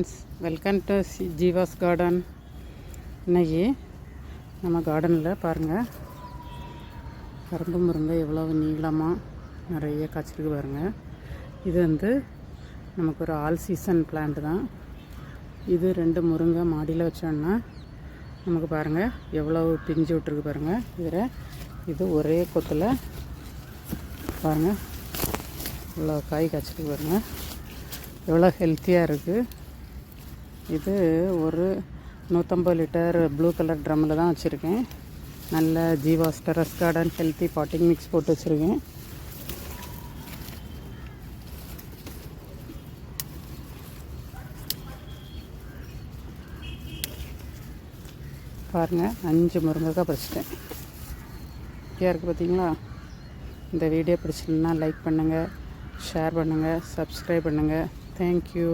Friends, welcome to Jeeva's garden. இன்றைக்கி நம்ம கார்டனில் பாருங்கள், கரும்பு முருங்கை எவ்வளோ நீளமாக நிறைய காய்ச்சிருக்கு பாருங்கள். இது நமக்கு ஒரு ஆல் சீசன் பிளான்ட் தான். இது 2 முருங்கை மாடியில் வச்சோன்னா நமக்கு பாருங்கள் எவ்வளோ பிஞ்சு விட்ருக்கு பாருங்கள். இது ஒரே கொத்தில் பாருங்கள் இவ்வளோ காய் காய்ச்சிருக்கு பாருங்கள், எவ்வளோ ஹெல்த்தியாக இருக்குது. இது ஒரு 150 லிட்டர் ப்ளூ கலர் ட்ரம்மில் தான் வச்சுருக்கேன். நல்ல Jeeva's terrace garden healthy potting mix போட்டு வச்சுருக்கேன். பாருங்கள், 5 முருங்கைக்காய் பறிச்சிட்டேன். இருக்குது பார்த்தீங்களா? இந்த வீடியோ பிடிச்சிருந்தா லைக் பண்ணுங்கள், ஷேர் பண்ணுங்கள், சப்ஸ்கிரைப் பண்ணுங்கள். தேங்க்யூ.